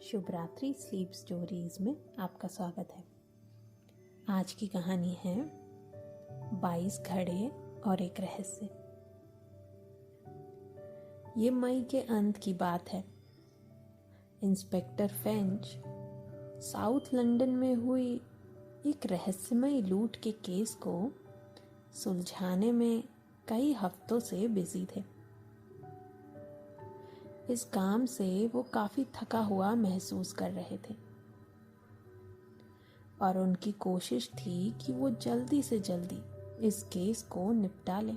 शुभ रात्रि sleep stories में आपका स्वागत है। आज की कहानी है 22 घड़े और एक रहस्य। ये मई के अंत की बात है। इंस्पेक्टर फेंच साउथ लंदन में हुई एक रहस्यमय लूट के केस को सुलझाने में कई हफ्तों से बिजी थे। इस काम से वो काफी थका हुआ महसूस कर रहे थे और उनकी कोशिश थी कि वो जल्दी से जल्दी इस केस को निपटा लें।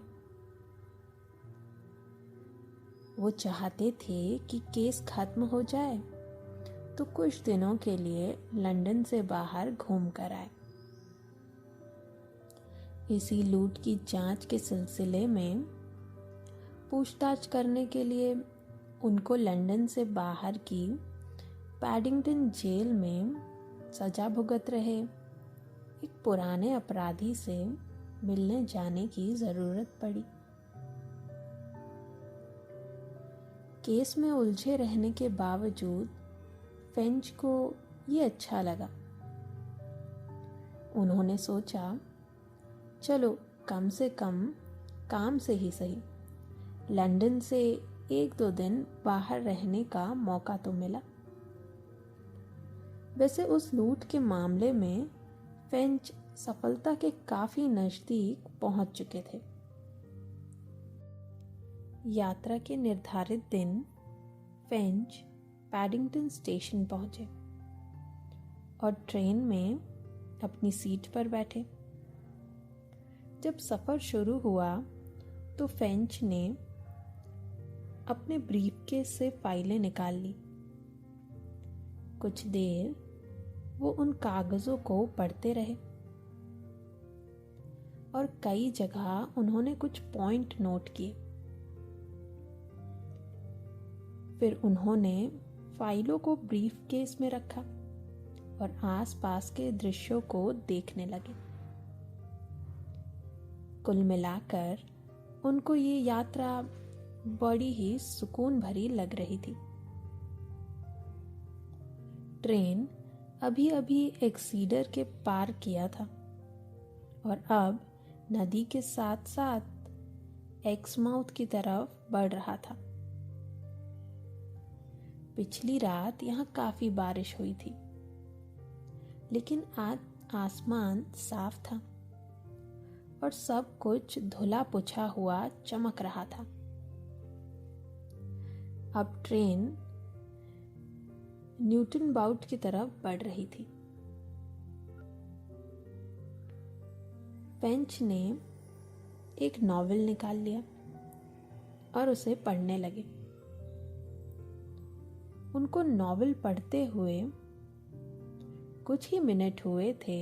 वो चाहते थे कि केस खत्म हो जाए तो कुछ दिनों के लिए लंदन से बाहर घूम कर आए। इसी लूट की जांच के सिलसिले में पूछताछ करने के लिए उनको लंदन से बाहर की पैडिंगटन जेल में सजा भुगत रहे एक पुराने अपराधी से मिलने जाने की जरूरत पड़ी। केस में उलझे रहने के बावजूद फेंच को ये अच्छा लगा। उन्होंने सोचा, चलो कम से कम काम से ही सही लंदन से 1-2 दिन बाहर रहने का मौका तो मिला। वैसे उस लूट के मामले में फेंच सफलता के काफी नजदीक पहुंच चुके थे। यात्रा के निर्धारित दिन फेंच पैडिंगटन स्टेशन पहुंचे और ट्रेन में अपनी सीट पर बैठे। जब सफर शुरू हुआ तो फेंच ने अपने ब्रीफकेस से फाइलें निकाल ली। कुछ देर वो उन कागजों को पढ़ते रहे और कई जगह उन्होंने कुछ पॉइंट नोट किए। फिर उन्होंने फाइलों को ब्रीफकेस में रखा और आसपास के दृश्यों को देखने लगे। कुल मिलाकर उनको ये यात्रा बड़ी ही सुकून भरी लग रही थी। ट्रेन अभी अभी एक्सीडर के पार किया था और अब नदी के साथ साथ एक्समाउथ की तरफ बढ़ रहा था। पिछली रात यहाँ काफी बारिश हुई थी, लेकिन आज आसमान साफ था और सब कुछ धुला पुछा हुआ चमक रहा था। अब ट्रेन न्यूटन बाउट की तरफ बढ़ रही थी। फेंच ने एक नॉवेल निकाल लिया और उसे पढ़ने लगे। उनको नॉवेल पढ़ते हुए कुछ ही मिनट हुए थे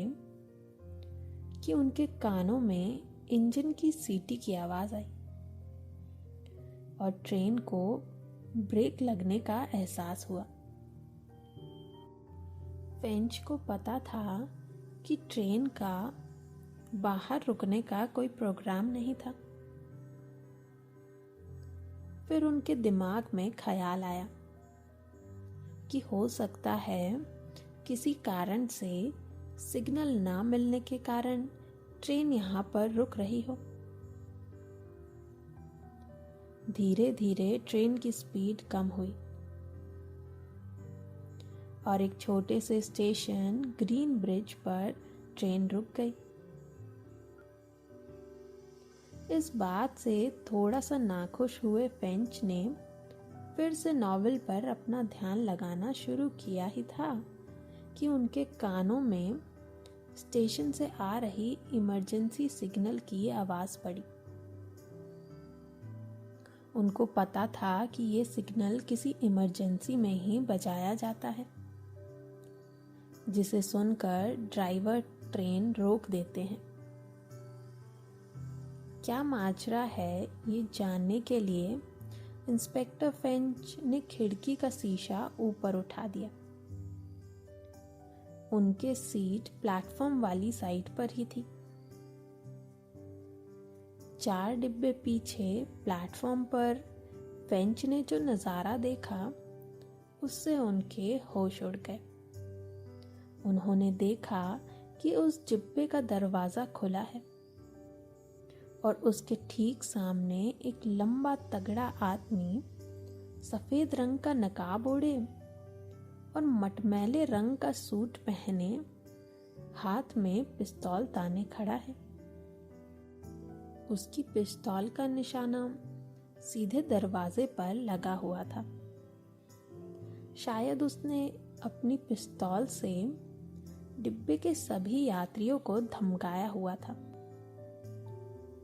कि उनके कानों में इंजन की सीटी की आवाज आई और ट्रेन को ब्रेक लगने का एहसास हुआ। फेंच को पता था कि ट्रेन का बाहर रुकने का कोई प्रोग्राम नहीं था। फिर उनके दिमाग में ख्याल आया कि हो सकता है किसी कारण से सिग्नल ना मिलने के कारण ट्रेन यहाँ पर रुक रही हो। धीरे धीरे ट्रेन की स्पीड कम हुई और एक छोटे से स्टेशन ग्रीन ब्रिज पर ट्रेन रुक गई। इस बात से थोड़ा सा नाखुश हुए फेंच ने फिर से नॉवेल पर अपना ध्यान लगाना शुरू किया ही था कि उनके कानों में स्टेशन से आ रही इमरजेंसी सिग्नल की आवाज पड़ी। उनको पता था कि ये सिग्नल किसी इमरजेंसी में ही बजाया जाता है, जिसे सुनकर ड्राइवर ट्रेन रोक देते हैं। क्या माजरा है ये जानने के लिए इंस्पेक्टर फेंच ने खिड़की का शीशा ऊपर उठा दिया। उनके सीट प्लेटफॉर्म वाली साइड पर ही थी। 4 डिब्बे पीछे प्लेटफॉर्म पर फेंच ने जो नजारा देखा उससे उनके होश उड़ गए। उन्होंने देखा कि उस डिब्बे का दरवाजा खुला है और उसके ठीक सामने एक लंबा तगड़ा आदमी सफेद रंग का नकाब ओढ़े और मटमैले रंग का सूट पहने हाथ में पिस्तौल ताने खड़ा है। उसकी पिस्तौल का निशाना सीधे दरवाजे पर लगा हुआ था। शायद उसने अपनी पिस्तौल से डिब्बे के सभी यात्रियों को धमकाया हुआ था,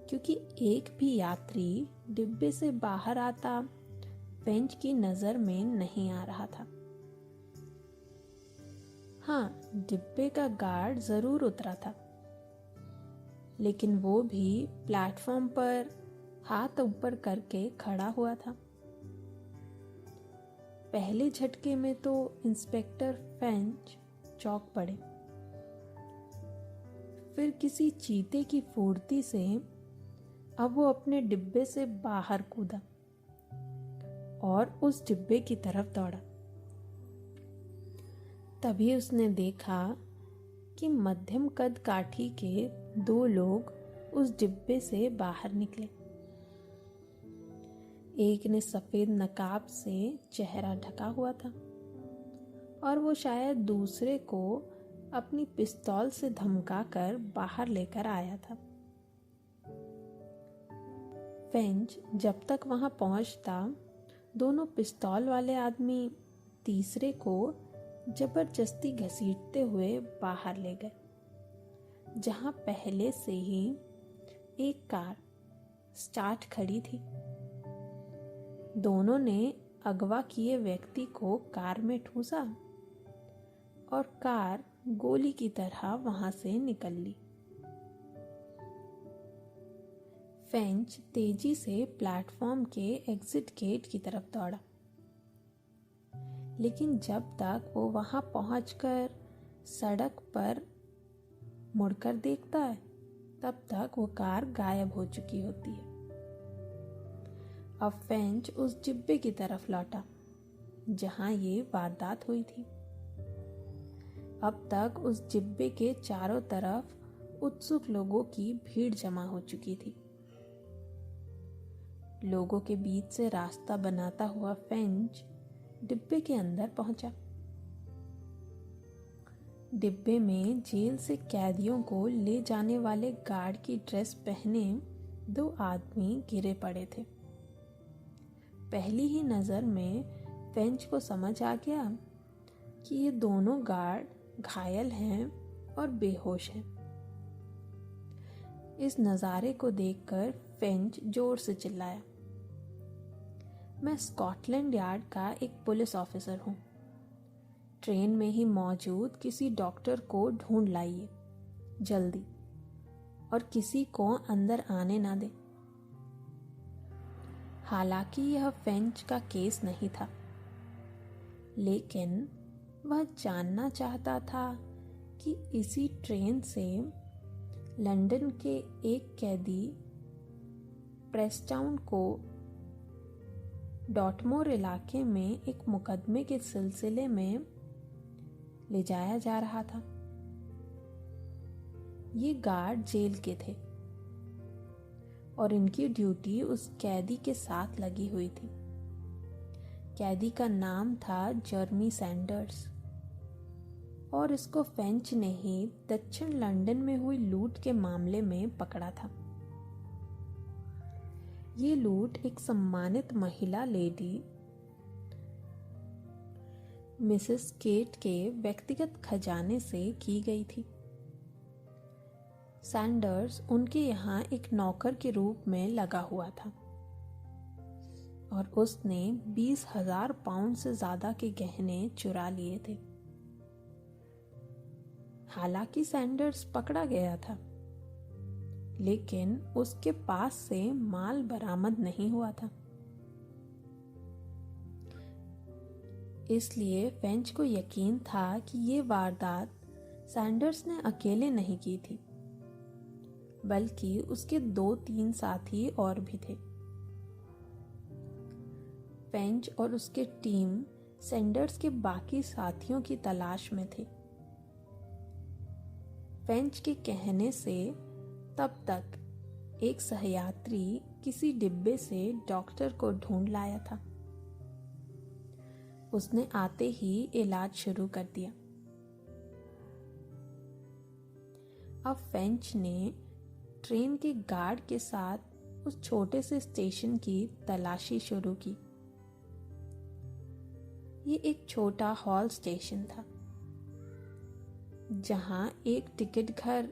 क्योंकि एक भी यात्री डिब्बे से बाहर आता फेंच की नजर में नहीं आ रहा था। हाँ, डिब्बे का गार्ड जरूर उतरा था, लेकिन वो भी प्लेटफॉर्म पर हाथ ऊपर करके खड़ा हुआ था। पहले झटके में तो इंस्पेक्टर फेंच चौंक पड़े। फिर किसी चीते की फुर्ती से अब वो अपने डिब्बे से बाहर कूदा और उस डिब्बे की तरफ दौड़ा। तभी उसने देखा कि मध्यम कद काठी के 2 लोग उस डिब्बे से बाहर निकले। एक ने सफेद नकाब से चेहरा ढका हुआ था और वो शायद दूसरे को अपनी पिस्तौल से धमकाकर बाहर लेकर आया था। फेंच जब तक वहां पहुंचता, दोनों पिस्तौल वाले आदमी तीसरे को जबरदस्ती घसीटते हुए बाहर ले गए, जहां पहले से ही एक कार स्टार्ट खड़ी थी। दोनों ने अगवा किए व्यक्ति को कार में ठूसा और कार गोली की तरह वहां से निकल ली। फेंच तेजी से प्लेटफॉर्म के एग्जिट गेट की तरफ दौड़ा, लेकिन जब तक वो वहां पहुंचकर सड़क पर मुड़कर देखता है, तब तक वो कार गायब हो चुकी होती है। अब फेंच उस डिब्बे की तरफ लौटा जहां ये वारदात हुई थी। अब तक उस डिब्बे के चारों तरफ उत्सुक लोगों की भीड़ जमा हो चुकी थी। लोगों के बीच से रास्ता बनाता हुआ फेंच डिब्बे के अंदर पहुंचा। डिब्बे में जेल से कैदियों को ले जाने वाले गार्ड की ड्रेस पहने 2 आदमी गिरे पड़े थे। पहली ही नजर में फेंच को समझ आ गया कि ये दोनों गार्ड घायल हैं और बेहोश हैं। इस नज़ारे को देखकर फेंच जोर से चिल्लाया, मैं स्कॉटलैंड यार्ड का एक पुलिस ऑफिसर हूँ। ट्रेन में ही मौजूद किसी डॉक्टर को ढूंढ लाइए जल्दी, और किसी को अंदर आने ना दे। हालांकि यह फेंच का केस नहीं था, लेकिन वह जानना चाहता था कि इसी ट्रेन से लंदन के एक कैदी प्रेस्टाउन को डॉटमोर इलाके में एक मुकदमे के सिलसिले में ले जाया जा रहा था। ये गार्ड जेल के थे और इनकी ड्यूटी उस कैदी के साथ लगी हुई थी। कैदी का नाम था जर्मी सैंडर्स और इसको फेंच ने ही दक्षिण लंदन में हुई लूट के मामले में पकड़ा था। ये लूट एक सम्मानित महिला लेडी मिसेस केट के व्यक्तिगत खजाने से की गई थी। सैंडर्स उनके यहाँ एक नौकर के रूप में लगा हुआ था और उसने 20,000 पाउंड से ज्यादा के गहने चुरा लिए थे। हालांकि सैंडर्स पकड़ा गया था, लेकिन उसके पास से माल बरामद नहीं हुआ था। इसलिए फेंच को यकीन था कि ये वारदात सैंडर्स ने अकेले नहीं की थी, बल्कि उसके 2-3 साथी और भी थे। फेंच और उसके टीम सैंडर्स के बाकी साथियों की तलाश में थे। फेंच के कहने से तब तक एक सहयात्री किसी डिब्बे से डॉक्टर को ढूंढ लाया था। उसने आते ही इलाज शुरू कर दिया। अब फेंच ने ट्रेन के गार्ड के साथ उस छोटे से स्टेशन की तलाशी शुरू की। ये एक छोटा हॉल स्टेशन था, जहां एक टिकट घर,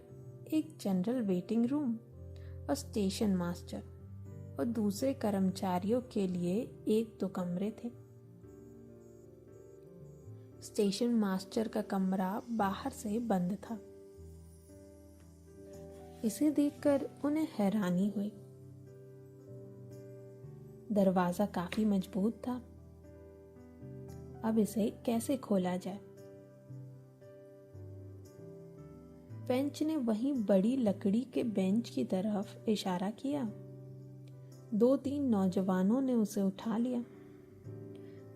एक जनरल वेटिंग रूम और स्टेशन मास्टर और दूसरे कर्मचारियों के लिए एक दो कमरे थे। स्टेशन मास्टर का कमरा बाहर से बंद था। इसे देखकर उन्हें हैरानी हुई। दरवाजा काफी मजबूत था। अब इसे कैसे खोला जाए? फेंच ने वहीं बड़ी लकड़ी के बेंच की तरफ इशारा किया। 2-3 नौजवानों ने उसे उठा लिया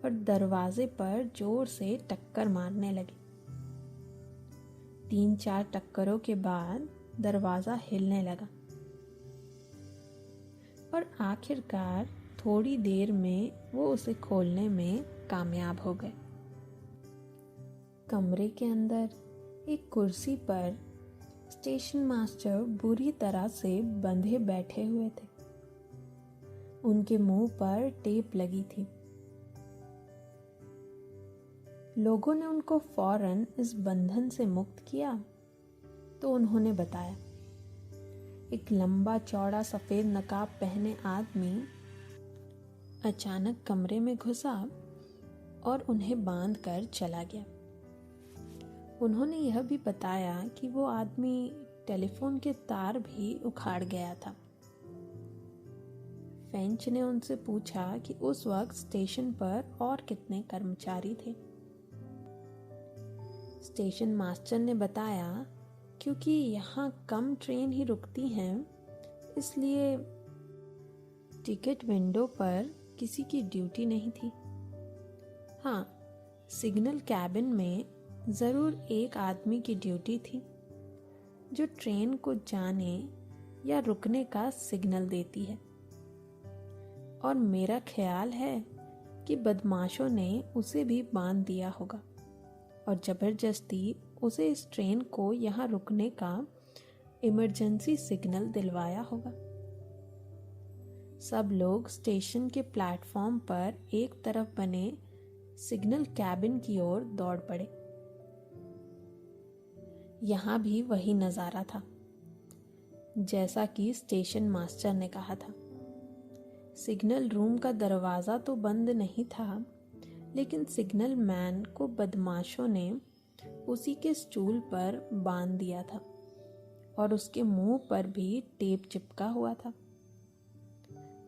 और दरवाजे पर जोर से टक्कर मारने लगे। 3-4 टक्करों के बाद दरवाजा हिलने लगा और आखिरकार थोड़ी देर में वो उसे खोलने में कामयाब हो गए। कमरे के अंदर एक कुर्सी पर स्टेशन मास्टर बुरी तरह से बंधे बैठे हुए थे। उनके मुंह पर टेप लगी थी। लोगों ने उनको फौरन इस बंधन से मुक्त किया तो उन्होंने बताया, एक लंबा चौड़ा सफेद नकाब पहने आदमी अचानक कमरे में घुसा और उन्हें बांध कर चला गया। उन्होंने यह भी बताया कि वो आदमी टेलीफोन के तार भी उखाड़ गया था। फेंच ने उनसे पूछा कि उस वक्त स्टेशन पर और कितने कर्मचारी थे। स्टेशन मास्टर ने बताया, क्योंकि यहाँ कम ट्रेन ही रुकती हैं, इसलिए टिकट विंडो पर किसी की ड्यूटी नहीं थी। हाँ, सिग्नल कैबिन में जरूर एक आदमी की ड्यूटी थी, जो ट्रेन को जाने या रुकने का सिग्नल देती है। और मेरा ख्याल है कि बदमाशों ने उसे भी बांध दिया होगा और जबरदस्ती उसे इस ट्रेन को यहाँ रुकने का इमरजेंसी सिग्नल दिलवाया होगा। सब लोग स्टेशन के प्लेटफॉर्म पर एक तरफ बने सिग्नल कैबिन की ओर दौड़ पड़े। यहाँ भी वही नजारा था, जैसा कि स्टेशन मास्टर ने कहा था। सिग्नल रूम का दरवाजा तो बंद नहीं था, लेकिन सिग्नल मैन को बदमाशों ने उसी के स्टूल पर बांध दिया था और उसके मुंह पर भी टेप चिपका हुआ था।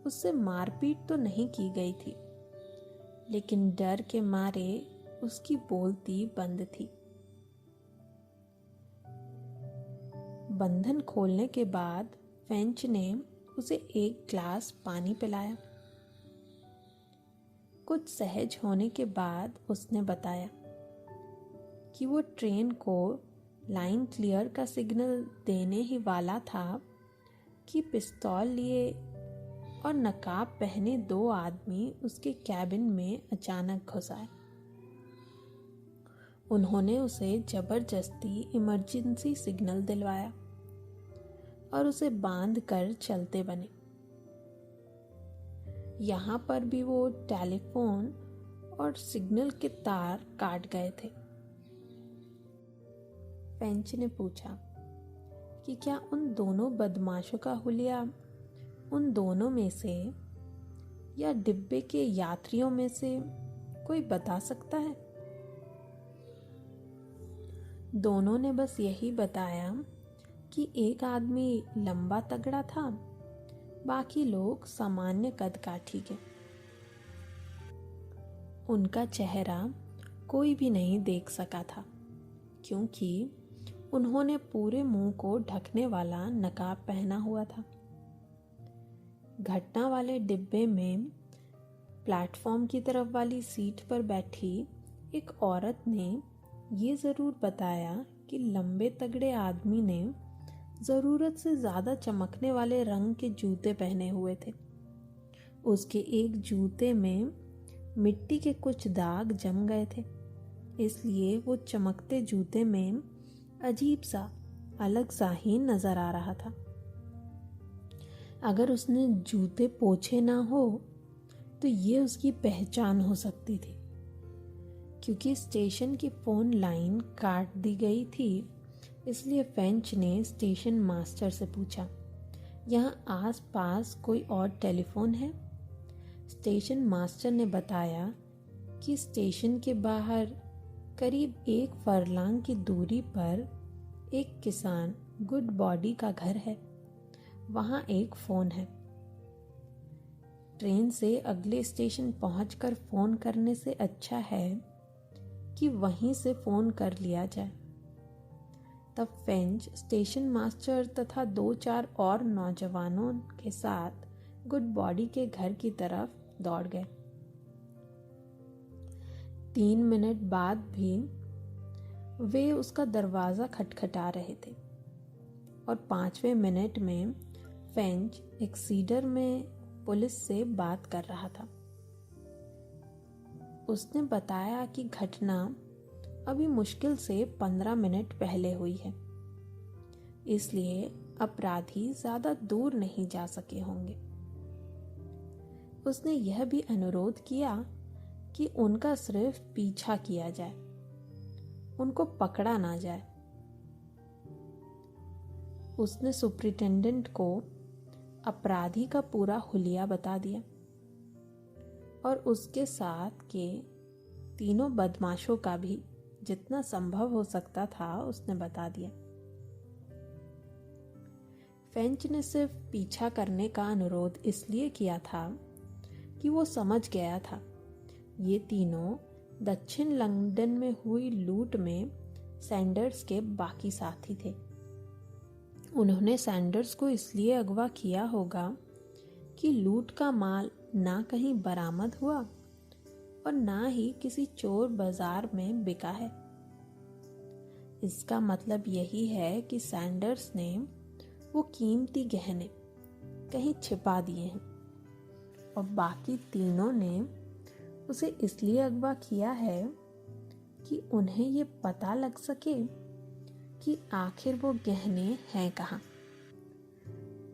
उससे मारपीट तो नहीं की गई थी, लेकिन डर के मारे उसकी बोलती बंद थी। बंधन खोलने के बाद फेंच ने उसे एक ग्लास पानी पिलाया। कुछ सहज होने के बाद उसने बताया कि वो ट्रेन को लाइन क्लियर का सिग्नल देने ही वाला था कि पिस्तौल लिए और नकाब पहने 2 आदमी उसके कैबिन में अचानक घुस आए। उन्होंने उसे जबरदस्ती इमरजेंसी सिग्नल दिलवाया और उसे बांध कर चलते बने। यहाँ पर भी वो टेलीफोन और सिग्नल के तार काट गए थे। फेंच ने पूछा कि क्या उन दोनों बदमाशों का हुलिया उन दोनों में से या डिब्बे के यात्रियों में से कोई बता सकता है? दोनों ने बस यही बताया कि एक आदमी लंबा तगड़ा था, बाकी लोग सामान्य कद काठी के। उनका चेहरा कोई भी नहीं देख सका था, क्योंकि उन्होंने पूरे मुंह को ढकने वाला नकाब पहना हुआ था। घटना वाले डिब्बे में प्लेटफॉर्म की तरफ वाली सीट पर बैठी एक औरत ने ये ज़रूर बताया कि लंबे तगड़े आदमी ने ज़रूरत से ज़्यादा चमकने वाले रंग के जूते पहने हुए थे। उसके एक जूते में मिट्टी के कुछ दाग जम गए थे, इसलिए वो चमकते जूते में अजीब सा, अलग सा ही नजर आ रहा था। अगर उसने जूते पोंछे ना हो तो ये उसकी पहचान हो सकती थी। क्योंकि स्टेशन की फ़ोन लाइन काट दी गई थी, इसलिए फेंच ने स्टेशन मास्टर से पूछा, यहाँ आस-पास कोई और टेलीफोन है? स्टेशन मास्टर ने बताया कि स्टेशन के बाहर करीब 1 फरलांग की दूरी पर एक किसान गुड बॉडी का घर है, वहाँ एक फ़ोन है। ट्रेन से अगले स्टेशन पहुंचकर फ़ोन करने से अच्छा है कि वहीं से फ़ोन कर लिया जाए। तब फेंच स्टेशन मास्टर तथा 2-4 और नौजवानों के साथ गुड बॉडी के घर की तरफ दौड़ गए। 3 मिनट बाद भी वे उसका दरवाज़ा खटखटा रहे थे और 5वें मिनट में फेंच एक्सीडर में पुलिस से बात कर रहा था। उसने बताया कि घटना अभी मुश्किल से 15 मिनट पहले हुई है, इसलिए अपराधी ज़्यादा दूर नहीं जा सके होंगे। उसने यह भी अनुरोध किया कि उनका सिर्फ पीछा किया जाए, उनको पकड़ा ना जाए। उसने सुपरिटेंडेंट को अपराधी का पूरा हुलिया बता दिया और उसके साथ के तीनों बदमाशों का भी जितना संभव हो सकता था उसने बता दिया। फेंच ने सिर्फ पीछा करने का अनुरोध इसलिए किया था कि वो समझ गया था ये तीनों दक्षिण लंदन में हुई लूट में सैंडर्स के बाकी साथी थे। उन्होंने सैंडर्स को इसलिए अगवा किया होगा कि लूट का माल ना कहीं बरामद हुआ और ना ही किसी चोर बाजार में बिका है। इसका मतलब यही है कि सैंडर्स ने वो कीमती गहने कहीं छिपा दिए हैं और बाकी तीनों ने उसे इसलिए अगवा किया है कि उन्हें ये पता लग सके कि आखिर वो गहने हैं कहाँ।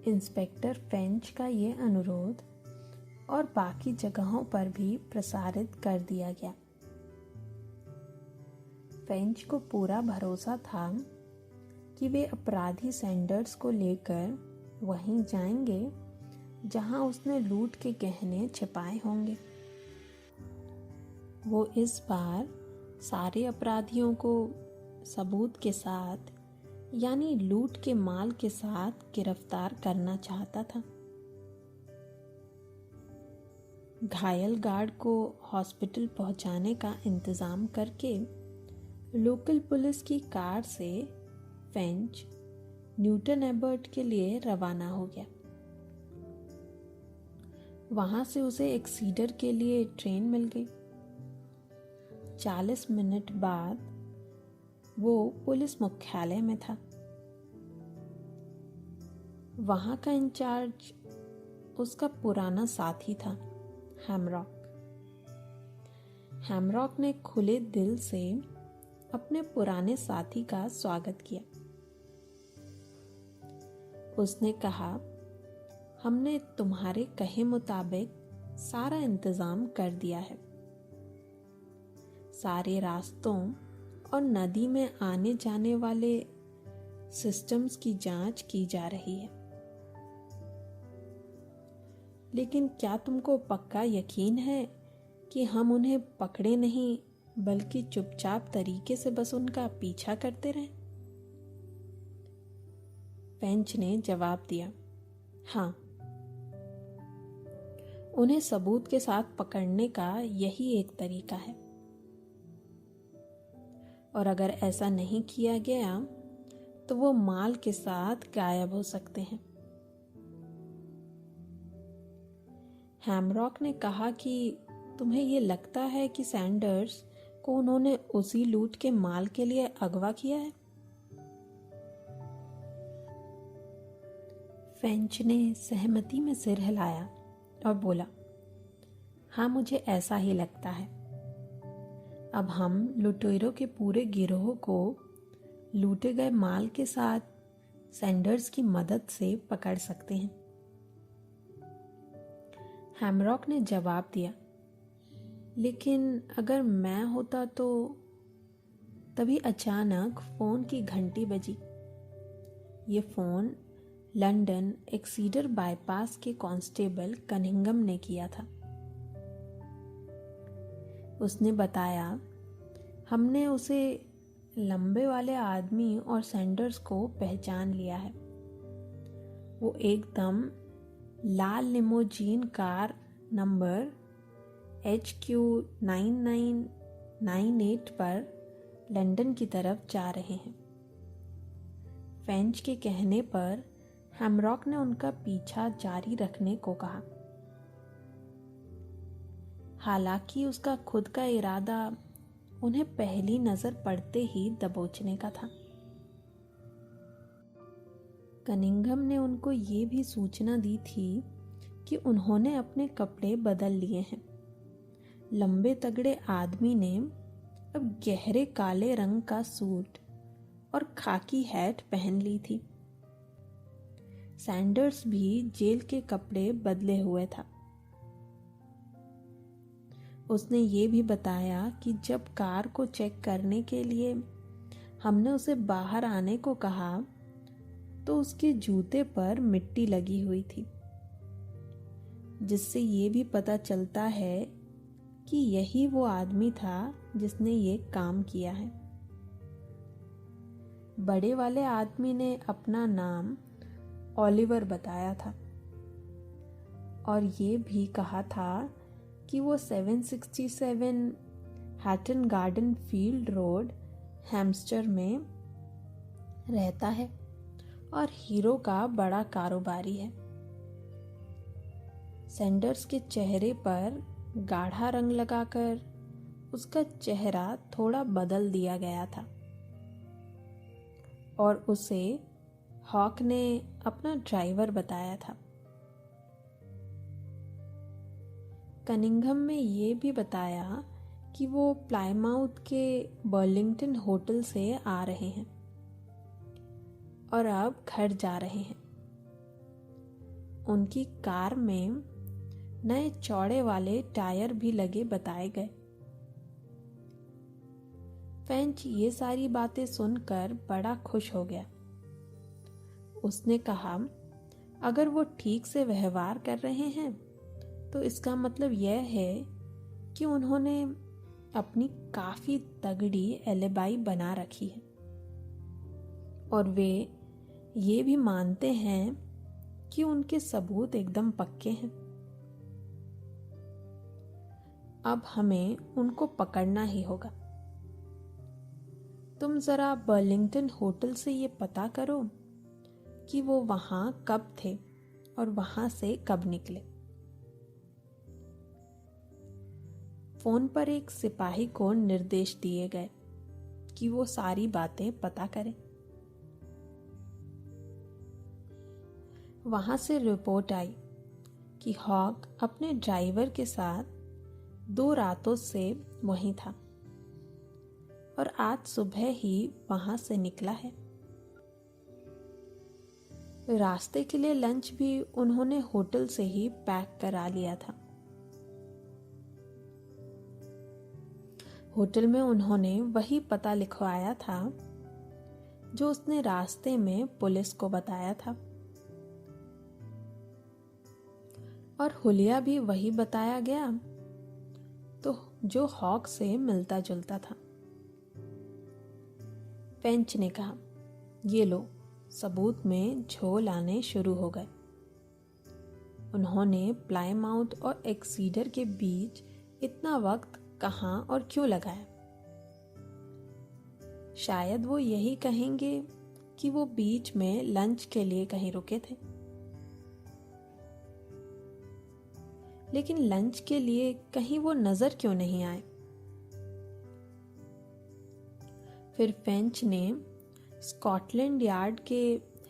इंस्पेक्टर फेंच का ये अनुरोध और बाकी जगहों पर भी प्रसारित कर दिया गया। फेंच को पूरा भरोसा था कि वे अपराधी सैंडर्स को लेकर वहीं जाएंगे जहां उसने लूट के गहने छिपाए होंगे। वो इस बार सारे अपराधियों को सबूत के साथ, यानी लूट के माल के साथ गिरफ्तार करना चाहता था। घायल गार्ड को हॉस्पिटल पहुंचाने का इंतजाम करके लोकल पुलिस की कार से फेंच न्यूटन एबर्ट के लिए रवाना हो गया। वहां से उसे एक्सीडर के लिए ट्रेन मिल गई। 40 मिनट बाद वो पुलिस मुख्यालय में था। वहां का इंचार्ज उसका पुराना साथी था, हैमरॉक। हैमरॉक ने खुले दिल से अपने पुराने साथी का स्वागत किया। उसने कहा, हमने तुम्हारे कहे मुताबिक सारा इंतजाम कर दिया है। सारे रास्तों और नदी में आने जाने वाले सिस्टम्स की जांच की जा रही है। लेकिन क्या तुमको पक्का यकीन है कि हम उन्हें पकड़े नहीं बल्कि चुपचाप तरीके से बस उनका पीछा करते रहें? फेंच ने जवाब दिया, हाँ, उन्हें सबूत के साथ पकड़ने का यही एक तरीका है और अगर ऐसा नहीं किया गया तो वो माल के साथ गायब हो सकते हैं। हैमरॉक ने कहा कि तुम्हें ये लगता है कि सैंडर्स को उन्होंने उसी लूट के माल के लिए अगवा किया है? फेंच ने सहमति में सिर हिलाया और बोला, हाँ, मुझे ऐसा ही लगता है। अब हम लुटेरों के पूरे गिरोह को लूटे गए माल के साथ सैंडर्स की मदद से पकड़ सकते हैं। हैमरॉक ने जवाब दिया, लेकिन अगर मैं होता तो। तभी अचानक फोन की घंटी बजी। ये फोन लंदन एक्सीटर बाईपास के कांस्टेबल कनिंघम ने किया था। उसने बताया, हमने उसे लंबे वाले आदमी और सैंडर्स को पहचान लिया है। वो एकदम लाल लिमोजीन कार नंबर HQ9998 पर लंदन की तरफ जा रहे हैं। फेंच के कहने पर हैमरॉक ने उनका पीछा जारी रखने को कहा। हालांकि उसका खुद का इरादा उन्हें पहली नजर पड़ते ही दबोचने का था। कनिंघम ने उनको ये भी सूचना दी थी कि उन्होंने अपने कपड़े बदल लिए हैं। लंबे तगड़े आदमी ने अब गहरे काले रंग का सूट और खाकी हैट पहन ली थी। सैंडर्स भी जेल के कपड़े बदले हुए था। उसने ये भी बताया कि जब कार को चेक करने के लिए हमने उसे बाहर आने को कहा तो उसके जूते पर मिट्टी लगी हुई थी, जिससे ये भी पता चलता है कि यही वो आदमी था जिसने ये काम किया है। बड़े वाले आदमी ने अपना नाम ओलिवर बताया था और ये भी कहा था कि वो 767 हैटन गार्डन फील्ड रोड हैम्स्टर में रहता है और हीरो का बड़ा कारोबारी है। सैंडर्स के चेहरे पर गाढ़ा रंग लगाकर उसका चेहरा थोड़ा बदल दिया गया था और उसे हॉक ने अपना ड्राइवर बताया था। कनिंघम में ये भी बताया कि वो प्लायमाउथ के बर्लिंगटन होटल से आ रहे हैं और अब घर जा रहे हैं। उनकी कार में नए चौड़े वाले टायर भी लगे बताए गए। फेंच ये सारी बातें सुनकर बड़ा खुश हो गया। उसने कहा, अगर वो ठीक से व्यवहार कर रहे हैं तो इसका मतलब यह है कि उन्होंने अपनी काफी तगड़ी एलिबाई बना रखी है और वे ये भी मानते हैं कि उनके सबूत एकदम पक्के हैं। अब हमें उनको पकड़ना ही होगा। तुम जरा बर्लिंगटन होटल से ये पता करो कि वो वहां कब थे और वहां से कब निकले। फोन पर एक सिपाही को निर्देश दिए गए कि वो सारी बातें पता करे। वहां से रिपोर्ट आई कि हॉक अपने ड्राइवर के साथ 2 रातों से वहीं था और आज सुबह ही वहां से निकला है। रास्ते के लिए लंच भी उन्होंने होटल से ही पैक करा लिया था। होटल में उन्होंने वही पता लिखवाया था जो उसने रास्ते में पुलिस को बताया था और हुलिया भी वही बताया गया तो जो हॉक से मिलता जुलता था। फेंच ने कहा, ये लो, सबूत में झोल आने शुरू हो गए। उन्होंने प्लायमाउथ और एक्सीडर के बीच इतना वक्त कहाँ और क्यों लगाया? शायद वो यही कहेंगे कि वो बीच में लंच के लिए कहीं रुके थे। लेकिन लंच के लिए कहीं वो नजर क्यों नहीं आए। फिर फेंच ने स्कॉटलैंड यार्ड के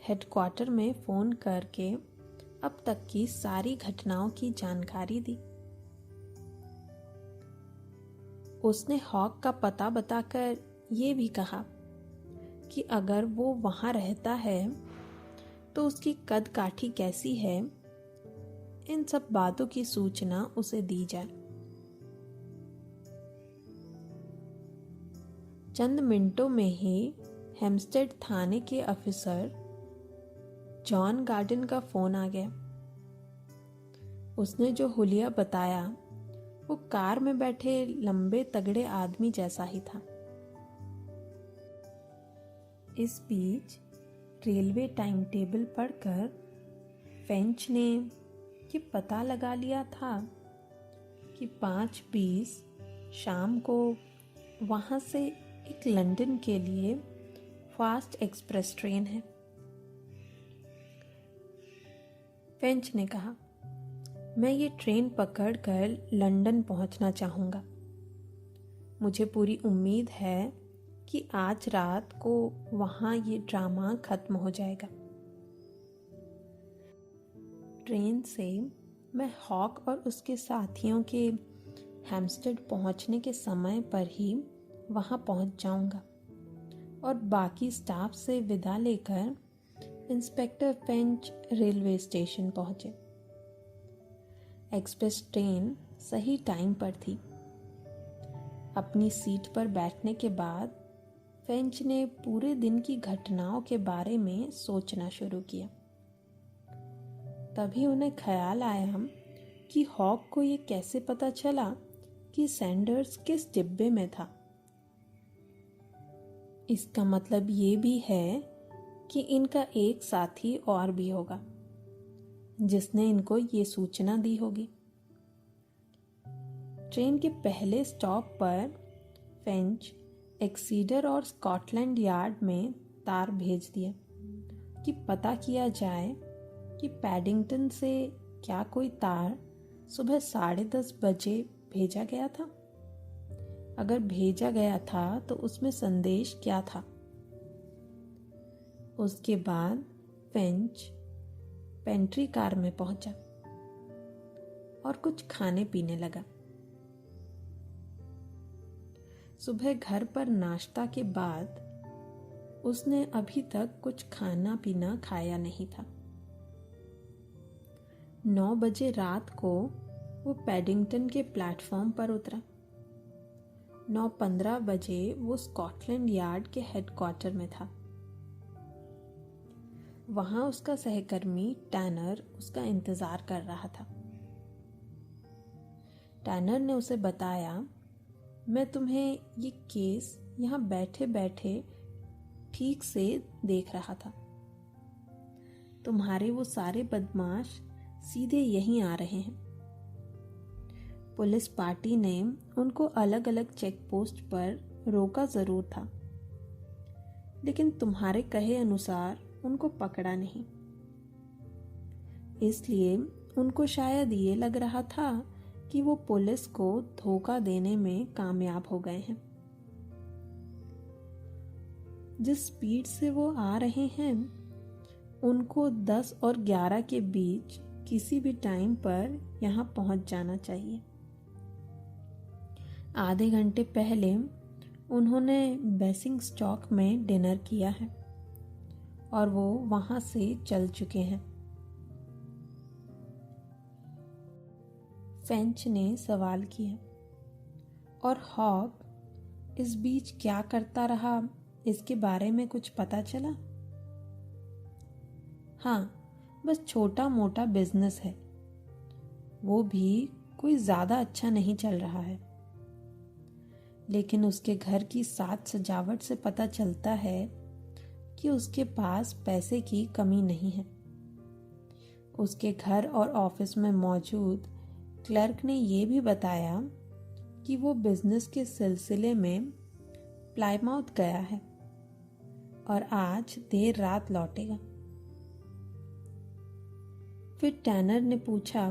हेडक्वार्टर में फोन करके अब तक की सारी घटनाओं की जानकारी दी। उसने हॉक का पता बताकर ये भी कहा कि अगर वो वहां रहता है तो उसकी कद काठी कैसी है, इन सब बातों की सूचना उसे दी जाए। चंद मिनटों में ही हेम्पस्टेड थाने के ऑफिसर जॉन गार्डन का फोन आ गया। उसने जो हुलिया बताया वो कार में बैठे लंबे तगड़े आदमी जैसा ही था। इस बीच रेलवे टाइम टेबल पढ़कर फेंच ने ये पता लगा लिया था कि 5:20 शाम को वहाँ से एक लंदन के लिए फास्ट एक्सप्रेस ट्रेन है। फेंच ने कहा, मैं ये ट्रेन पकड़कर लंदन पहुंचना चाहूँगा। मुझे पूरी उम्मीद है कि आज रात को वहाँ ये ड्रामा खत्म हो जाएगा। ट्रेन से मैं हॉक और उसके साथियों के हेम्पस्टेड पहुँचने के समय पर ही वहाँ पहुँच जाऊँगा और बाकी स्टाफ से विदा लेकर इंस्पेक्टर फेंच रेलवे स्टेशन पहुँचे। एक्सप्रेस ट्रेन सही टाइम पर थी। अपनी सीट पर बैठने के बाद फेंच ने पूरे दिन की घटनाओं के बारे में सोचना शुरू किया। तभी उन्हें ख्याल आया कि हॉक को ये कैसे पता चला कि सैंडर्स किस डिब्बे में था। इसका मतलब ये भी है कि इनका एक साथी और भी होगा जिसने इनको ये सूचना दी होगी। ट्रेन के पहले स्टॉप पर फेंच एक्सीडर और स्कॉटलैंड यार्ड में तार भेज दिया कि पता किया जाए कि पैडिंगटन से क्या कोई तार सुबह 10:30 बजे भेजा गया था। अगर भेजा गया था तो उसमें संदेश क्या था। उसके बाद फेंच पेंट्री कार में पहुंचा और कुछ खाने पीने लगा। सुबह घर पर नाश्ता के बाद उसने अभी तक कुछ खाना पीना खाया नहीं था। 9 बजे रात को वो पैडिंगटन के प्लेटफॉर्म पर उतरा। 9:15 बजे वो स्कॉटलैंड यार्ड के हेडक्वार्टर में था। वहां उसका सहकर्मी टैनर उसका इंतजार कर रहा था। टैनर ने उसे बताया, मैं तुम्हें ये केस यहाँ बैठे बैठे ठीक से देख रहा था। तुम्हारे वो सारे बदमाश सीधे यहीं आ रहे हैं। पुलिस पार्टी ने उनको अलग अलग चेक पोस्ट पर रोका जरूर था, लेकिन तुम्हारे कहे अनुसार उनको पकड़ा नहीं। इसलिए उनको शायद ये लग रहा था कि वो पुलिस को धोखा देने में कामयाब हो गए हैं। जिस स्पीड से वो आ रहे हैं उनको 10 और 11 के बीच किसी भी टाइम पर यहाँ पहुंच जाना चाहिए। आधे घंटे पहले उन्होंने बेसिंगस्टॉक में डिनर किया है और वो वहां से चल चुके हैं। फेंच ने सवाल किया, और हॉक इस बीच क्या करता रहा, इसके बारे में कुछ पता चला? हाँ, बस छोटा मोटा बिजनेस है, वो भी कोई ज्यादा अच्छा नहीं चल रहा है। लेकिन उसके घर की साज सजावट से पता चलता है कि उसके पास पैसे की कमी नहीं है। उसके घर और ऑफिस में मौजूद क्लर्क ने यह भी बताया कि वो बिजनेस के सिलसिले में प्लाईमाउथ गया है और आज देर रात लौटेगा। फिर टैनर ने पूछा,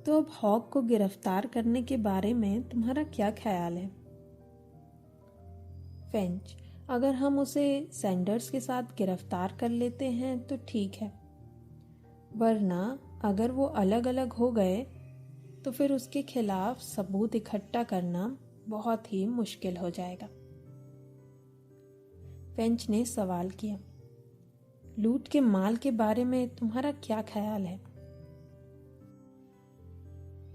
तो अब हॉक को गिरफ्तार करने के बारे में तुम्हारा क्या ख्याल है? फेंच, अगर हम उसे सैंडर्स के साथ गिरफ्तार कर लेते हैं तो ठीक है, वरना अगर वो अलग अलग हो गए तो फिर उसके खिलाफ सबूत इकट्ठा करना बहुत ही मुश्किल हो जाएगा। फेंच ने सवाल किया, लूट के माल के बारे में तुम्हारा क्या ख्याल है?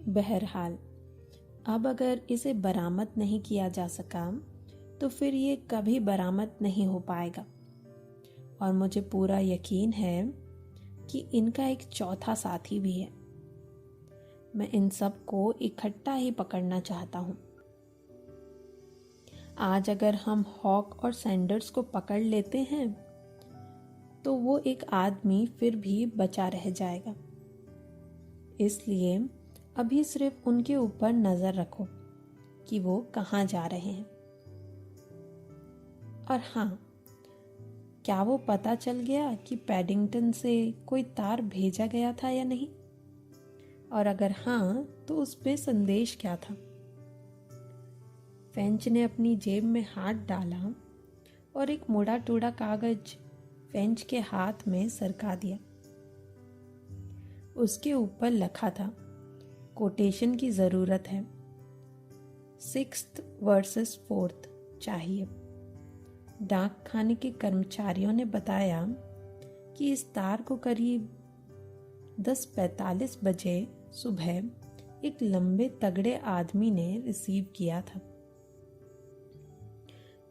बहरहाल, अब अगर इसे बरामद नहीं किया जा सका तो फिर ये कभी बरामद नहीं हो पाएगा, और मुझे पूरा यकीन है कि इनका एक चौथा साथी भी है। मैं इन सब को इकट्ठा ही पकड़ना चाहता हूँ। आज अगर हम हॉक और सैंडर्स को पकड़ लेते हैं तो वो एक आदमी फिर भी बचा रह जाएगा। इसलिए अभी सिर्फ उनके ऊपर नजर रखो कि वो कहाँ जा रहे हैं। और हाँ, क्या वो पता चल गया कि पैडिंगटन से कोई तार भेजा गया था या नहीं? और अगर हाँ, तो उसमें संदेश क्या था? फेंच ने अपनी जेब में हाथ डाला और एक मुड़ा टुड़ा कागज फेंच के हाथ में सरका दिया। उसके ऊपर लिखा था, कोटेशन की जरूरत है, 6th वर्सेस 4th चाहिए। डाक खाने के कर्मचारियों ने बताया कि इस तार को करीब 10:45 बजे सुबह एक लंबे तगड़े आदमी ने रिसीव किया था।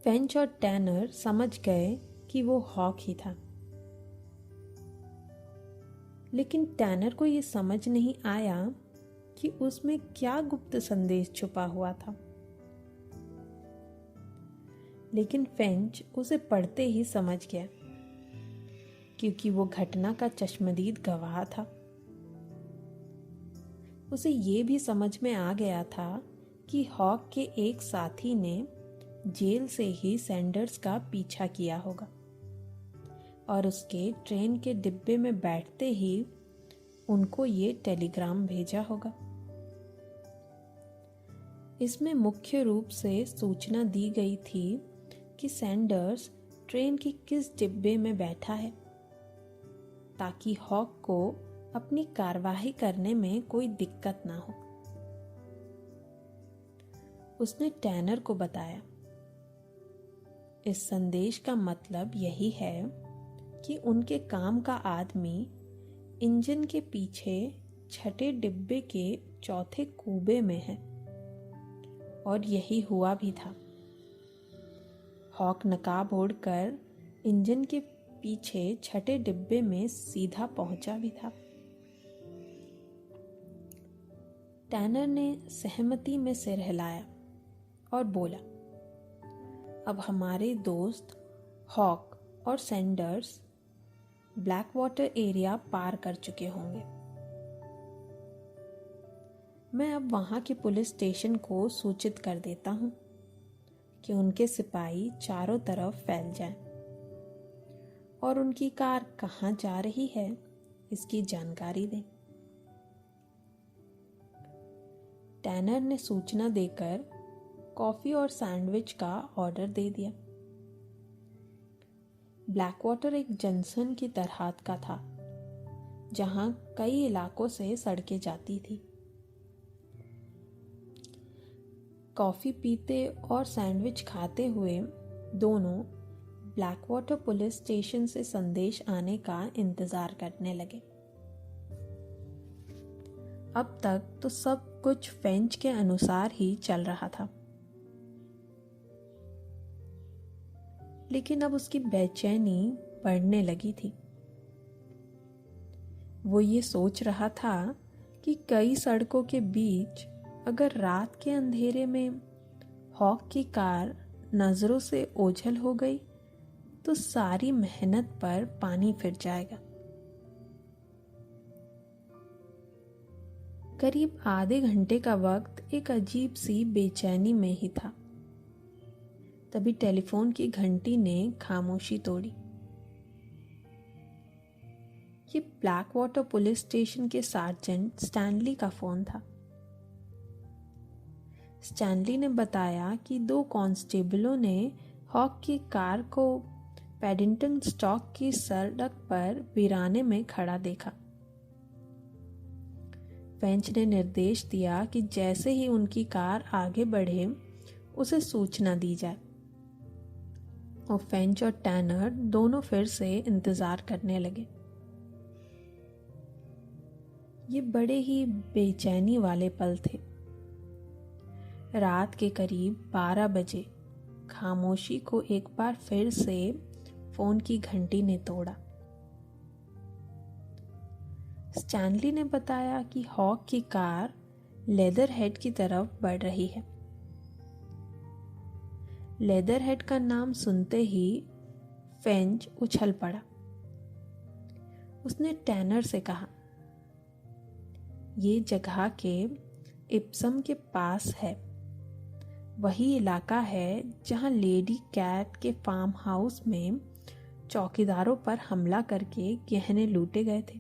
फेंच और टैनर समझ गए कि वो हॉक ही था, लेकिन टैनर को ये समझ नहीं आया कि उसमें क्या गुप्त संदेश छुपा हुआ था। लेकिन फेंच उसे पढ़ते ही समझ गया, क्योंकि वो घटना का चश्मदीद गवाह था। उसे ये भी समझ में आ गया था कि हॉक के एक साथी ने जेल से ही सैंडर्स का पीछा किया होगा और उसके ट्रेन के डिब्बे में बैठते ही उनको ये टेलीग्राम भेजा होगा। इसमें मुख्य रूप से सूचना दी गई थी कि सैंडर्स ट्रेन के किस डिब्बे में बैठा है, ताकि हॉक को अपनी कार्यवाही करने में कोई दिक्कत ना हो। उसने टैनर को बताया, इस संदेश का मतलब यही है कि उनके काम का आदमी इंजन के पीछे 6ठे डिब्बे के 4थे कूबे में है। और यही हुआ भी था। हॉक नकाब ओढ़कर इंजन के पीछे 6ठे डिब्बे में सीधा पहुंचा भी था। टैनर ने सहमति में सिर हिलाया और बोला, अब हमारे दोस्त हॉक और सैंडर्स ब्लैक वाटर एरिया पार कर चुके होंगे। मैं अब वहां के पुलिस स्टेशन को सूचित कर देता हूं कि उनके सिपाही चारों तरफ फैल जाएं और उनकी कार कहां जा रही है इसकी जानकारी दें। टैनर ने सूचना देकर कॉफी और सैंडविच का ऑर्डर दे दिया। ब्लैक वाटर एक जंक्शन की तरह का था, जहां कई इलाकों से सड़कें जाती थी। कॉफी पीते और सैंडविच खाते हुए दोनों ब्लैक वाटर पुलिस स्टेशन से संदेश आने का इंतजार करने लगे। अब तक तो सब कुछ फेंच के अनुसार ही चल रहा था, लेकिन अब उसकी बेचैनी बढ़ने लगी थी। वो ये सोच रहा था कि कई सड़कों के बीच अगर रात के अंधेरे में हॉक की कार नजरों से ओझल हो गई तो सारी मेहनत पर पानी फिर जाएगा। करीब आधे घंटे का वक्त एक अजीब सी बेचैनी में ही था। तभी टेलीफोन की घंटी ने खामोशी तोड़ी। ये ब्लैक वाटर पुलिस स्टेशन के सार्जेंट स्टैनली का फोन था। स्टैनली ने बताया कि 2 कांस्टेबलों ने हॉक की कार को पैडिंगटन स्टॉक की सड़क पर वीराने में खड़ा देखा। फेंच ने निर्देश दिया कि जैसे ही उनकी कार आगे बढ़े उसे सूचना दी जाए, और फेंच और टैनर दोनों फिर से इंतजार करने लगे। ये बड़े ही बेचैनी वाले पल थे। रात के करीब 12 बजे खामोशी को एक बार फिर से फोन की घंटी ने तोड़ा। स्टैनली ने बताया कि हॉक की कार लेदरहेड की तरफ बढ़ रही है। लेदरहेड का नाम सुनते ही फेंच उछल पड़ा। उसने टैनर से कहा, ये जगह के इप्सम के पास है। वही इलाका है जहां लेडी कैट के फार्म हाउस में चौकीदारों पर हमला करके गहने लूटे गए थे।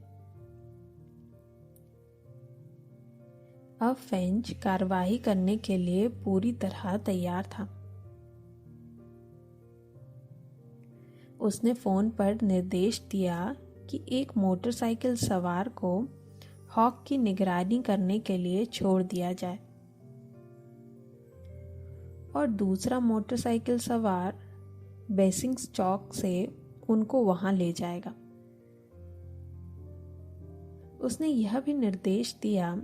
अब फेंच कार्रवाई करने के लिए पूरी तरह तैयार था। उसने फोन पर निर्देश दिया कि एक मोटरसाइकिल सवार को हॉक की निगरानी करने के लिए छोड़ दिया जाए, और दूसरा मोटरसाइकिल सवार बेसिंगस्टॉक से उनको वहां ले जाएगा। उसने यह भी निर्देश दिया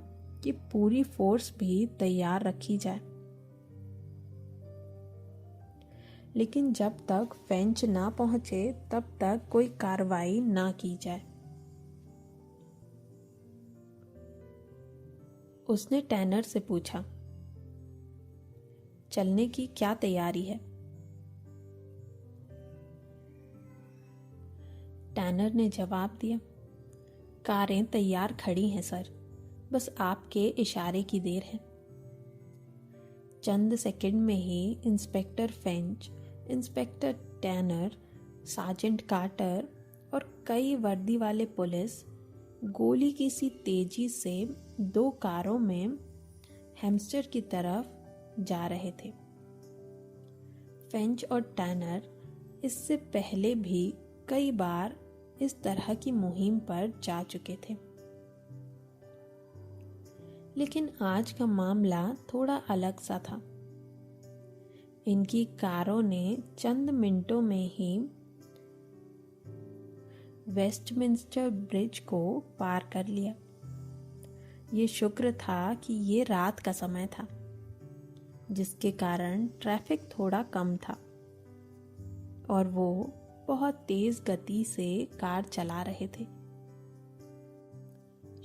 कि पूरी फोर्स भी तैयार रखी जाए, लेकिन जब तक फेंच ना पहुंचे तब तक कोई कार्रवाई ना की जाए। उसने टैनर से पूछा, चलने की क्या तैयारी है? टैनर ने जवाब दिया, कारें तैयार खड़ी हैं सर, बस आपके इशारे की देर है। चंद सेकंड में ही inspector French, inspector Tanner, sergeant Carter और कई वर्दी वाले पुलिस गोली की सी तेजी से 2 कारों में हैम्स्टर की तरफ जा रहे थे। फेंच और टैनर इससे पहले भी कई बार इस तरह की मुहिम पर जा चुके थे, लेकिन आज का मामला थोड़ा अलग सा था। इनकी कारों ने चंद मिनटों में ही वेस्टमिंस्टर ब्रिज को पार कर लिया। ये शुक्र था कि ये रात का समय था, जिसके कारण ट्रैफिक थोड़ा कम था और वो बहुत तेज गति से कार चला रहे थे।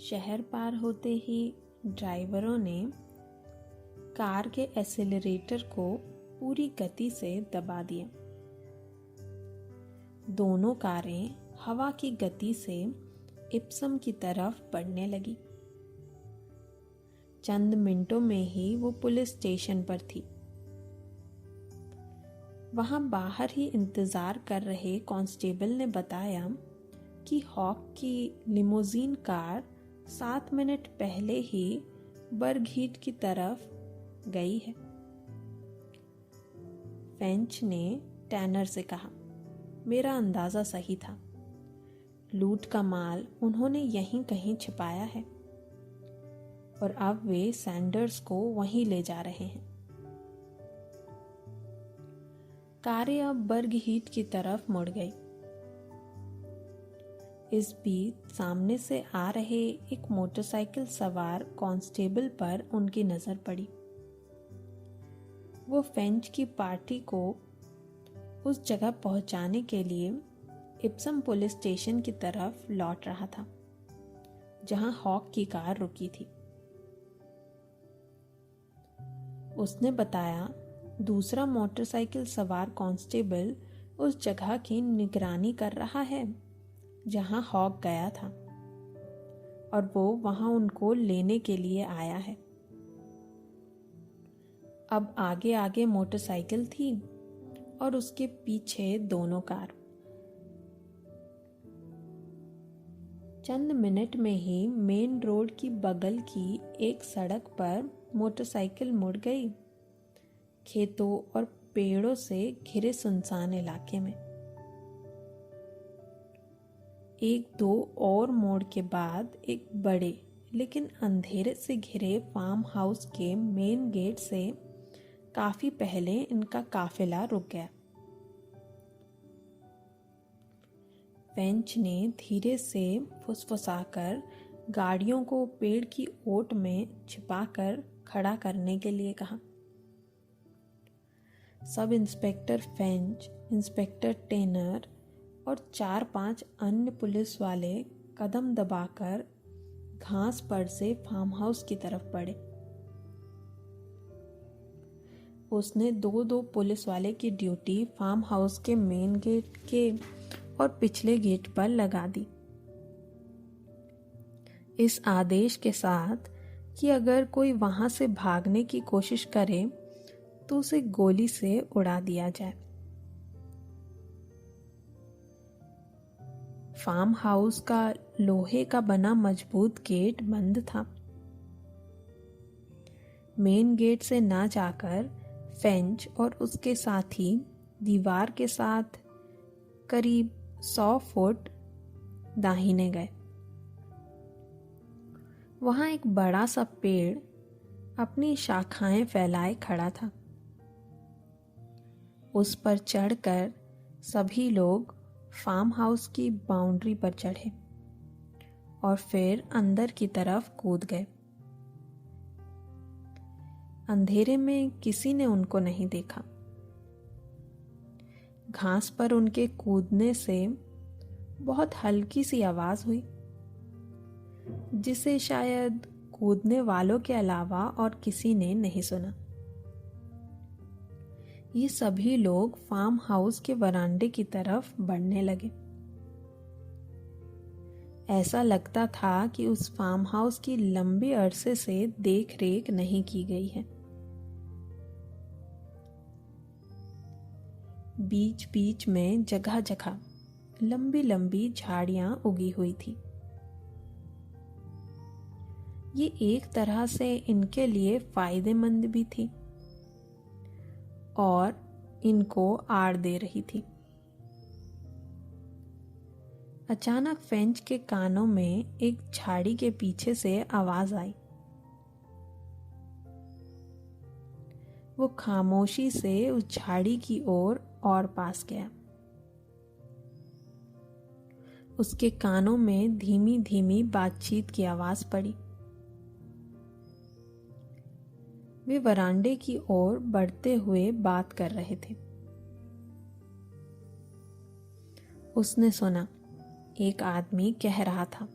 शहर पार होते ही ड्राइवरों ने कार के एक्सेलरेटर को पूरी गति से दबा दिया। दोनों कारें हवा की गति से इप्सम की तरफ बढ़ने लगी। चंद मिनटों में ही वो पुलिस स्टेशन पर थी। वहां बाहर ही इंतजार कर रहे कांस्टेबल ने बताया कि हॉक की लिमोजीन कार 7 मिनट पहले ही बर्गहीट की तरफ गई है। फेंच ने टैनर से कहा, मेरा अंदाजा सही था। लूट का माल उन्होंने यहीं कहीं छिपाया है और अब वे सैंडर्स को वहीं ले जा रहे हैं। कारें अब बर्गहीट की तरफ मुड़ गई। इस बीच सामने से आ रहे एक मोटरसाइकिल सवार कांस्टेबल पर उनकी नजर पड़ी। वो फेंच की पार्टी को उस जगह पहुंचाने के लिए इप्सम पुलिस स्टेशन की तरफ लौट रहा था जहां हॉक की कार रुकी थी। उसने बताया, दूसरा मोटरसाइकिल सवार कांस्टेबल उस जगह की निगरानी कर रहा है जहां हॉक गया था और वो वहां उनको लेने के लिए आया है। अब आगे आगे मोटरसाइकिल थी और उसके पीछे दोनों कार। चंद मिनट में ही मेन रोड की बगल की एक सड़क पर मोटरसाइकिल मुड़ गई, खेतों और पेड़ों से घिरे सुनसान इलाके में। एक दो और मोड़ के बाद एक बड़े लेकिन अंधेरे से घिरे फार्म हाउस के मेन गेट से काफी पहले इनका काफिला रुक गया। फेंच ने धीरे से फुसफुसाकर गाड़ियों को पेड़ की ओट में छिपाकर खड़ा करने के लिए कहा। Sub inspector French, inspector tenor और 4-5 अन्य पुलिस वाले कदम दबाकर घास पर से फार्म हाउस की तरफ बढ़े। उसने 2-2 पुलिस वाले की ड्यूटी फार्म हाउस के मेन गेट के और पिछले गेट पर लगा दी, इस आदेश के साथ कि अगर कोई वहां से भागने की कोशिश करे तो उसे गोली से उड़ा दिया जाए। फार्म हाउस का लोहे का बना मजबूत गेट बंद था। मेन गेट से ना जाकर फेंच और उसके साथी दीवार के साथ करीब 100 फुट दाहिने गए। वहां एक बड़ा सा पेड़ अपनी शाखाएं फैलाए खड़ा था। उस पर चढ़कर सभी लोग फार्म हाउस की बाउंड्री पर चढ़े और फिर अंदर की तरफ कूद गए। अंधेरे में किसी ने उनको नहीं देखा। घास पर उनके कूदने से बहुत हल्की सी आवाज हुई, जिसे शायद कूदने वालों के अलावा और किसी ने नहीं सुना। ये सभी लोग फार्म हाउस के वरांडे की तरफ बढ़ने लगे। ऐसा लगता था कि उस फार्म हाउस की लंबे अरसे से देख रेख नहीं की गई है। बीच बीच में जगह जगह लंबी लंबी झाड़ियां उगी हुई थी। ये एक तरह से इनके लिए फायदेमंद भी थी और इनको आड़ दे रही थी। अचानक फेंच के कानों में एक झाड़ी के पीछे से आवाज आई। वो खामोशी से उस झाड़ी की ओर और पास गया। उसके कानों में धीमी धीमी बातचीत की आवाज पड़ी। वे वरांडे की ओर बढ़ते हुए बात कर रहे थे। उसने सुना, एक आदमी कह रहा था,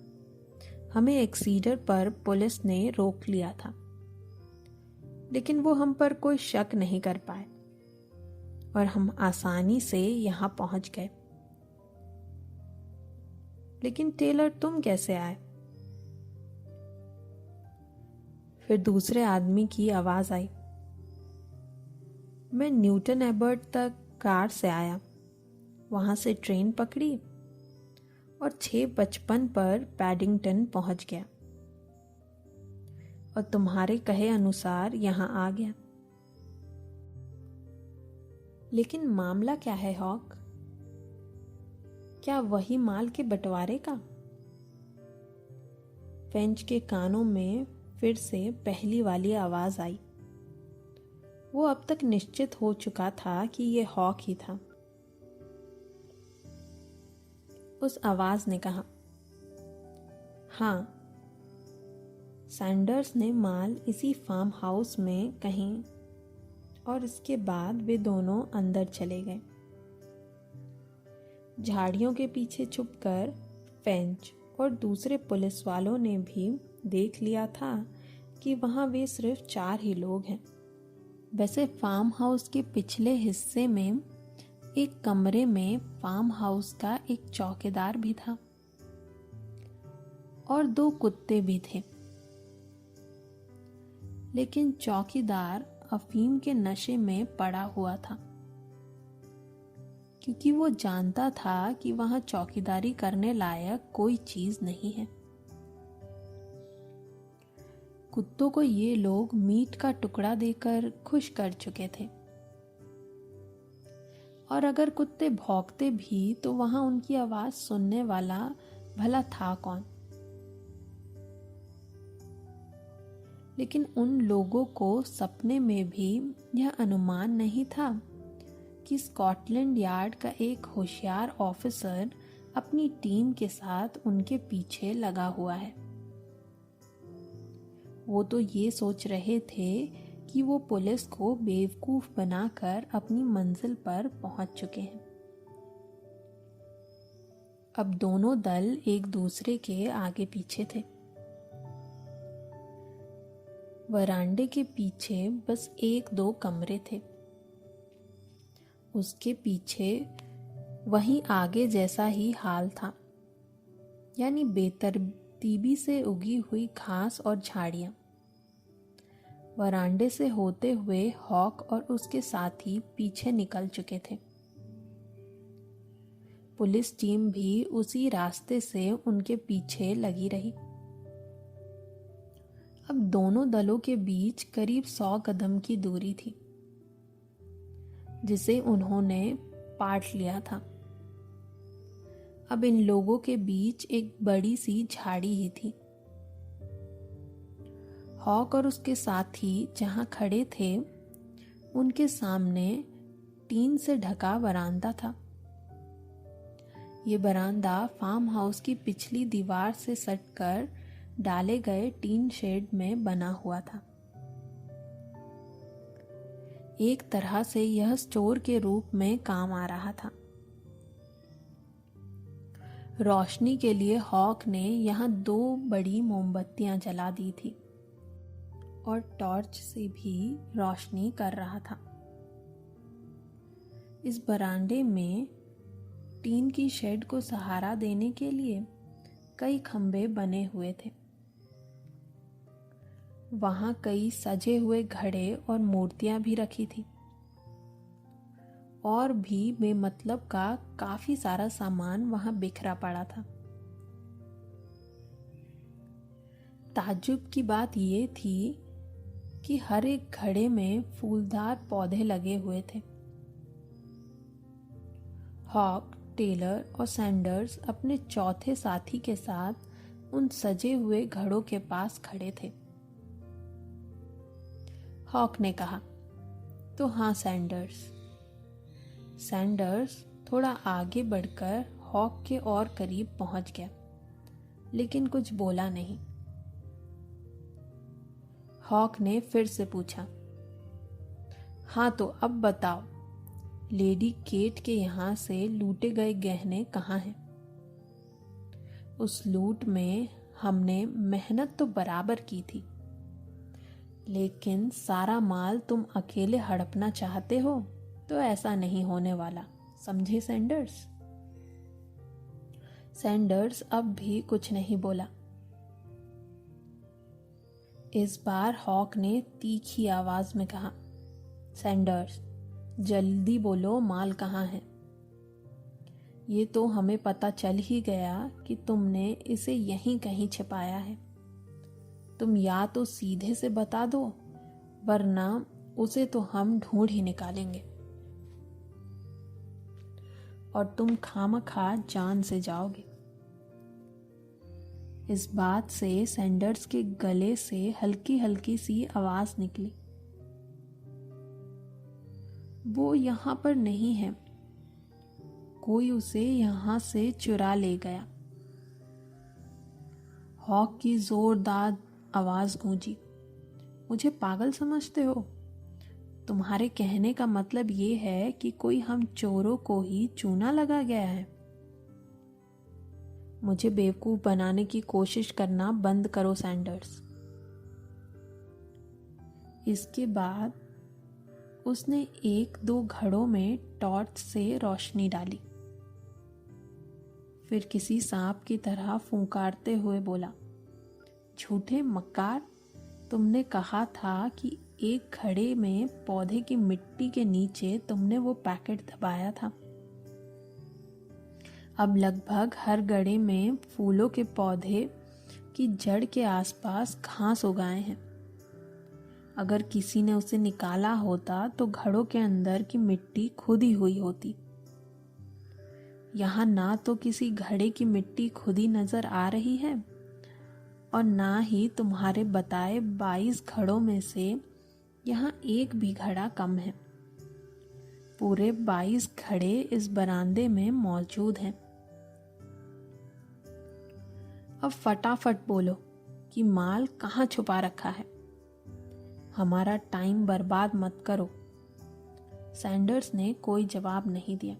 हमें एक्सीडर पर पुलिस ने रोक लिया था, लेकिन वो हम पर कोई शक नहीं कर पाए और हम आसानी से यहां पहुंच गए। लेकिन टेलर, तुम कैसे आए? फिर दूसरे आदमी की आवाज आई, मैं न्यूटन एबर्ट तक कार से आया, वहां से ट्रेन पकड़ी और 6:55 पर पैडिंगटन पहुंच गया और तुम्हारे कहे अनुसार यहां आ गया। लेकिन मामला क्या है हॉक? क्या वही माल के बंटवारे का? फेंच के कानों में फिर से पहली वाली आवाज आई। वो अब तक निश्चित हो चुका था कि ये हॉक ही था। उस आवाज ने कहा, हाँ, सैंडर्स ने माल इसी फार्म हाउस में कहीं, और इसके बाद वे दोनों अंदर चले गए। झाड़ियों के पीछे छुपकर फेंच और दूसरे पुलिस वालों ने भी देख लिया था कि वहां वे सिर्फ 4 ही लोग हैं। वैसे फार्म हाउस के पिछले हिस्से में एक कमरे में फार्म हाउस का एक चौकीदार भी था और 2 कुत्ते भी थे। लेकिन चौकीदार अफीम के नशे में पड़ा हुआ था। क्योंकि वो जानता था कि वहां चौकीदारी करने लायक कोई चीज नहीं है। कुत्तों को ये लोग मीट का टुकड़ा देकर खुश कर चुके थे, और अगर कुत्ते भौंकते भी तो वहां उनकी आवाज सुनने वाला भला था कौन। लेकिन उन लोगों को सपने में भी यह अनुमान नहीं था कि स्कॉटलैंड यार्ड का एक होशियार ऑफिसर अपनी टीम के साथ उनके पीछे लगा हुआ है। वो तो ये सोच रहे थे कि वो पुलिस को बेवकूफ बनाकर अपनी मंजिल पर पहुंच चुके हैं। अब दोनों दल एक दूसरे के आगे पीछे थे। वरांडे के पीछे बस 1-2 कमरे थे। उसके पीछे वहीं आगे जैसा ही हाल था, यानी बेतरतीबी से उगी हुई घास और झाड़ियां। वरांडे से होते हुए हॉक और उसके साथी पीछे निकल चुके थे। पुलिस टीम भी उसी रास्ते से उनके पीछे लगी रही। अब दोनों दलों के बीच करीब 100 कदम की दूरी थी, जिसे उन्होंने पाट लिया था। अब इन लोगों के बीच एक बड़ी सी झाड़ी ही थी। हॉक और उसके साथी जहां खड़े थे, उनके सामने टीन से ढका बरामदा था। ये बरामदा फार्म हाउस की पिछली दीवार से सटकर डाले गए टीन शेड में बना हुआ था। एक तरह से यह स्टोर के रूप में काम आ रहा था। रोशनी के लिए हॉक ने यहां 2 बड़ी मोमबत्तियां जला दी थी और टॉर्च से भी रोशनी कर रहा था। इस बरामदे में टीन की शेड को सहारा देने के लिए कई खंभे बने हुए थे। वहां कई सजे हुए घड़े और मूर्तियां भी रखी थी, और भी बेमतलब का काफी सारा सामान वहां बिखरा पड़ा था। ताज्जुब की बात ये थी कि हर एक घड़े में फूलदार पौधे लगे हुए थे। हॉक, टेलर और सैंडर्स अपने चौथे साथी के साथ उन सजे हुए घड़ों के पास खड़े थे। हॉक ने कहा, तो हाँ सैंडर्स। सैंडर्स थोड़ा आगे बढ़कर हॉक के और करीब पहुंच गया, लेकिन कुछ बोला नहीं। हॉक ने फिर से पूछा, हाँ तो अब बताओ, लेडी केट के यहां से लूटे गए गहने कहाँ हैं? उस लूट में हमने मेहनत तो बराबर की थी, लेकिन सारा माल तुम अकेले हड़पना चाहते हो तो ऐसा नहीं होने वाला, समझे सैंडर्स? सैंडर्स अब भी कुछ नहीं बोला। इस बार हॉक ने तीखी आवाज में कहा, सैंडर्स जल्दी बोलो, माल कहाँ है? ये तो हमें पता चल ही गया कि तुमने इसे यहीं कहीं छिपाया है। तुम या तो सीधे से बता दो, वरना उसे तो हम ढूंढ ही निकालेंगे और तुम खामखा जान से जाओगे। इस बात से सैंडर्स के गले से हल्की हल्की सी आवाज निकली, वो यहां पर नहीं है, कोई उसे यहां से चुरा ले गया। हॉक की जोरदार आवाज गूंजी, मुझे पागल समझते हो? तुम्हारे कहने का मतलब ये है कि कोई हम चोरों को ही चूना लगा गया है? मुझे बेवकूफ बनाने की कोशिश करना बंद करो सैंडर्स। इसके बाद उसने 1-2 घड़ों में टॉर्च से रोशनी डाली, फिर किसी सांप की तरह फुंकारते हुए बोला, झूठे मक्कार, तुमने कहा था कि एक घड़े में पौधे की मिट्टी के नीचे तुमने वो पैकेट दबाया था। अब लगभग हर गड्ढे में फूलों के पौधे की जड़ के आसपास घास उगाए हैं। अगर किसी ने उसे निकाला होता तो घड़ों के अंदर की मिट्टी खुदी हुई होती। यहाँ ना तो किसी घड़े की मिट्टी खुदी नजर आ रही है और ना ही तुम्हारे बताए 22 घड़ों में से यहाँ एक भी घड़ा कम है। पूरे 22 घड़े इस बरामदे में मौजूद हैं। अब फटाफट बोलो कि माल कहाँ छुपा रखा है। हमारा टाइम बर्बाद मत करो। सैंडर्स ने कोई जवाब नहीं दिया।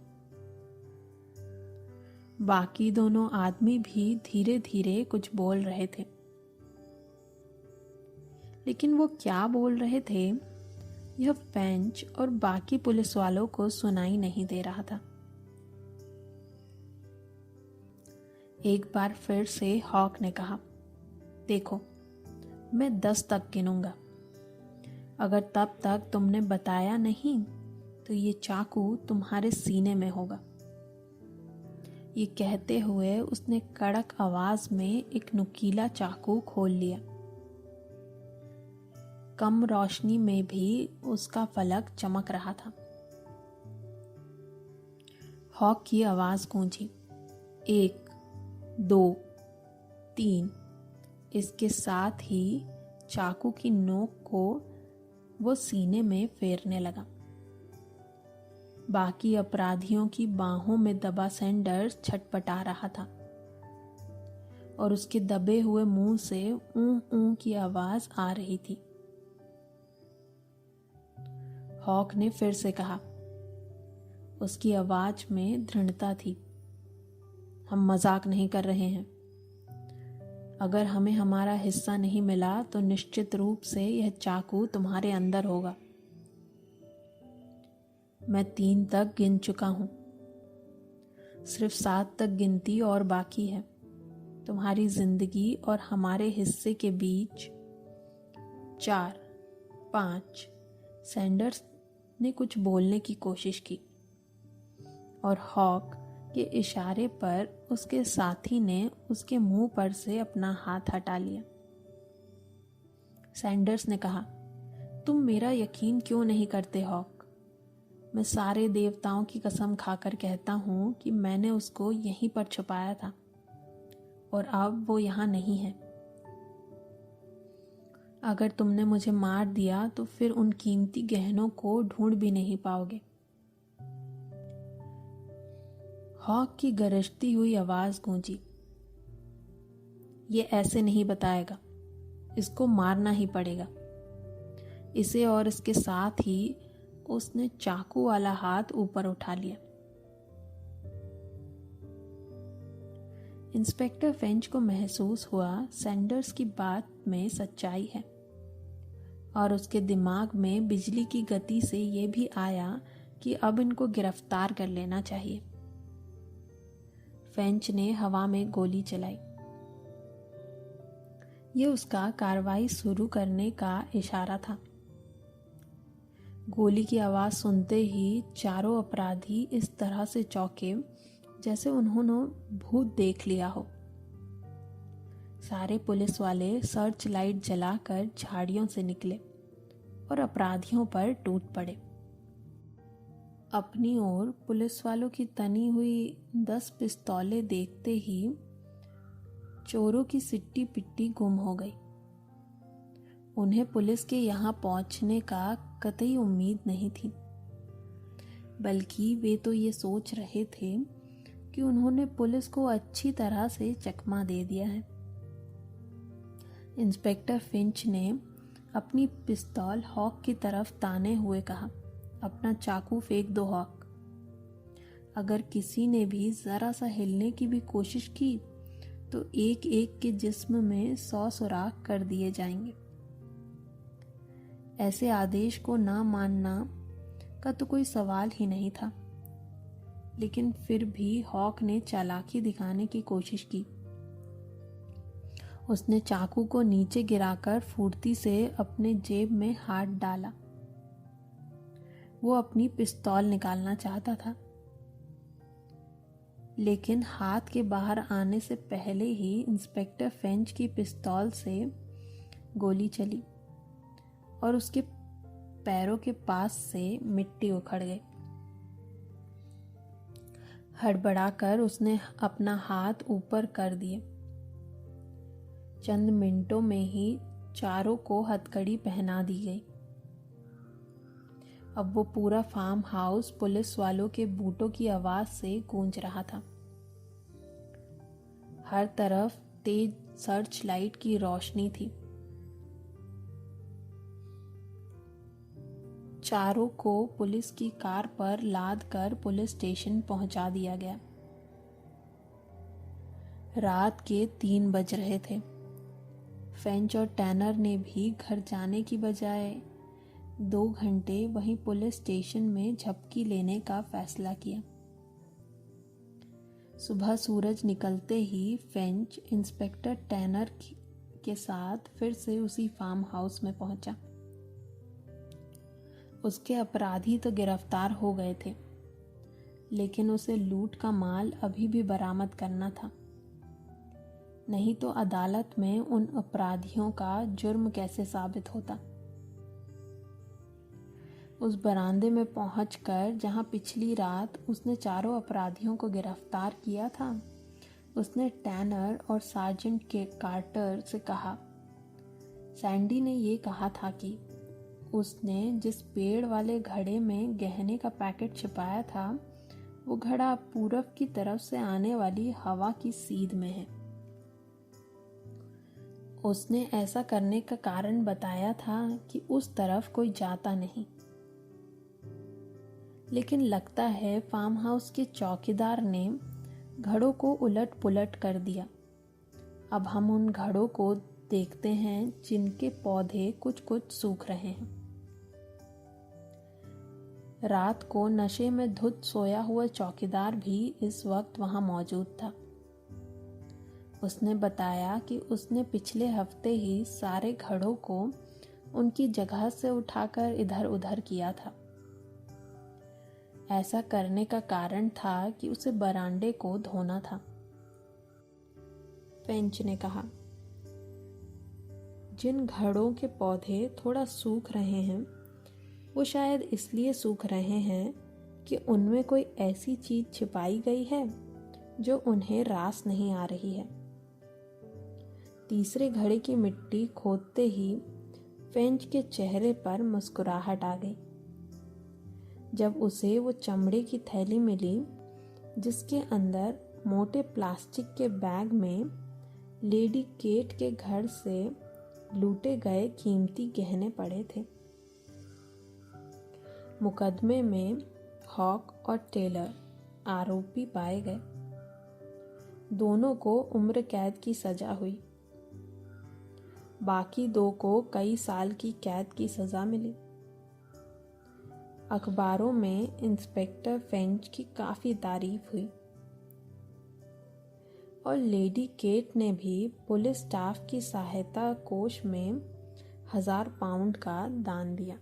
बाकी दोनों आदमी भी धीरे धीरे कुछ बोल रहे थे, लेकिन वो क्या बोल रहे थे यह फेंच और बाकी पुलिस वालों को सुनाई नहीं दे रहा था। एक बार फिर से हॉक ने कहा, देखो, मैं 10 तक गिनूंगा। अगर तब तक तुमने बताया नहीं तो ये चाकू तुम्हारे सीने में होगा। ये कहते हुए उसने कड़क आवाज में एक नुकीला चाकू खोल लिया। कम रोशनी में भी उसका फलक चमक रहा था। हॉक की आवाज गूंजी, 1, 2, 3। इसके साथ ही चाकू की नोक को वो सीने में फेरने लगा। बाकी अपराधियों की बाहों में दबा सैंडर्स छटपटा रहा था और उसके दबे हुए मुंह से ऊं ऊं की आवाज आ रही थी। हॉक ने फिर से कहा। उसकी आवाज में दृढ़ता थी, हम मजाक नहीं कर रहे हैं। अगर हमें हमारा हिस्सा नहीं मिला तो निश्चित रूप से यह चाकू तुम्हारे अंदर होगा। मैं 3 तक गिन चुका हूं। सिर्फ 7 तक गिनती और बाकी है। तुम्हारी जिंदगी और हमारे हिस्से के बीच 4, 5। सैंडर्स ने कुछ बोलने की कोशिश की और हॉक के इशारे पर उसके साथी ने उसके मुंह पर से अपना हाथ हटा लिया। सैंडर्स ने कहा, तुम मेरा यकीन क्यों नहीं करते हॉक? मैं सारे देवताओं की कसम खाकर कहता हूं कि मैंने उसको यहीं पर छुपाया था और अब वो यहां नहीं है। अगर तुमने मुझे मार दिया तो फिर उन कीमती गहनों को ढूंढ भी नहीं पाओगे। हॉक की गरजती हुई आवाज गूंजी, ये ऐसे नहीं बताएगा, इसको मारना ही पड़ेगा। इसे और इसके साथ ही उसने चाकू वाला हाथ ऊपर उठा लिया। इंस्पेक्टर फेंच को महसूस हुआ सैंडर्स की बात में सच्चाई है और उसके दिमाग में बिजली की गति से यह भी आया कि अब इनको गिरफ्तार कर लेना चाहिए। फेंच ने हवा में गोली चलाई। यह उसका कार्रवाई शुरू करने का इशारा था। गोली की आवाज सुनते ही चारों अपराधी इस तरह से चौंके जैसे उन्होंने भूत देख लिया हो। सारे पुलिस वाले सर्च लाइट जलाकर झाड़ियों से निकले और अपराधियों पर टूट पड़े। अपनी ओर पुलिस वालों की तनी हुई 10 पिस्तौलें देखते ही चोरों की सिट्टी पिट्टी गुम हो गई। उन्हें पुलिस के यहाँ पहुंचने का कतई उम्मीद नहीं थी, बल्कि वे तो ये सोच रहे थे कि उन्होंने पुलिस को अच्छी तरह से चकमा दे दिया है। इंस्पेक्टर फिंच ने अपनी पिस्तौल हॉक की तरफ ताने हुए कहा, अपना चाकू फेंक दो हॉक। अगर किसी ने भी जरा सा हिलने की भी कोशिश की तो एक एक के जिस्म में 100 सुराख कर दिए जाएंगे। ऐसे आदेश को ना मानना का तो कोई सवाल ही नहीं था, लेकिन फिर भी हॉक ने चालाकी दिखाने की कोशिश की। उसने चाकू को नीचे गिराकर फुर्ती से अपने जेब में हाथ डाला। वो अपनी पिस्तौल निकालना चाहता था। लेकिन हाथ के बाहर आने से पहले ही इंस्पेक्टर फेंच की पिस्तौल से गोली चली और उसके पैरों के पास से मिट्टी उखड़ गई। हड़बड़ाकर उसने अपना हाथ ऊपर कर दिए। चंद मिनटों में ही चारों को हथकड़ी पहना दी गई। अब वो पूरा फार्म हाउस पुलिस वालों के बूटों की आवाज से गूंज रहा था। हर तरफ तेज सर्च लाइट की रोशनी थी। चारों को पुलिस की कार पर लाद कर पुलिस स्टेशन पहुंचा दिया गया। रात के 3 बज रहे थे। फेंच और टैनर ने भी घर जाने की बजाय 2 घंटे वहीं पुलिस स्टेशन में झपकी लेने का फैसला किया। सुबह सूरज निकलते ही फेंच इंस्पेक्टर टैनर के साथ फिर से उसी फार्म हाउस में पहुंचा। उसके अपराधी तो गिरफ्तार हो गए थे, लेकिन उसे लूट का माल अभी भी बरामद करना था। नहीं तो अदालत में उन अपराधियों का जुर्म कैसे साबित होता। उस बरामदे में पहुंचकर जहां पिछली रात उसने चारों अपराधियों को गिरफ्तार किया था, उसने टैनर और सार्जेंट के कार्टर से कहा। सैंडी ने ये कहा था कि उसने जिस पेड़ वाले घड़े में गहने का पैकेट छिपाया था, वो घड़ा पूरब की तरफ से आने वाली हवा की सीध में है। उसने ऐसा करने का कारण बताया था कि उस तरफ कोई जाता नहीं। लेकिन लगता है फार्म हाउस के चौकीदार ने घड़ों को उलट पुलट कर दिया। अब हम उन घड़ों को देखते हैं जिनके पौधे कुछ कुछ सूख रहे हैं। रात को नशे में धुत सोया हुआ चौकीदार भी इस वक्त वहां मौजूद था। उसने बताया कि उसने पिछले हफ्ते ही सारे घड़ों को उनकी जगह से उठाकर इधर उधर किया था। ऐसा करने का कारण था कि उसे बरामदे को धोना था। फेंच ने कहा, जिन घड़ों के पौधे थोड़ा सूख रहे हैं, वो शायद इसलिए सूख रहे हैं कि उनमें कोई ऐसी चीज छिपाई गई है जो उन्हें रास नहीं आ रही है। तीसरे घड़े की मिट्टी खोदते ही फेंच के चेहरे पर मुस्कुराहट आ गई जब उसे वो चमड़े की थैली मिली जिसके अंदर मोटे प्लास्टिक के बैग में लेडी केट के घर से लूटे गए कीमती गहने पड़े थे। मुकदमे में हॉक और टेलर आरोपी पाए गए। दोनों को उम्र कैद की सजा हुई। बाकी 2 को कई साल की कैद की सजा मिली। अखबारों में इंस्पेक्टर फेंच की काफी तारीफ हुई और लेडी केट ने भी पुलिस स्टाफ की सहायता कोष में 1000 पाउंड का दान दिया।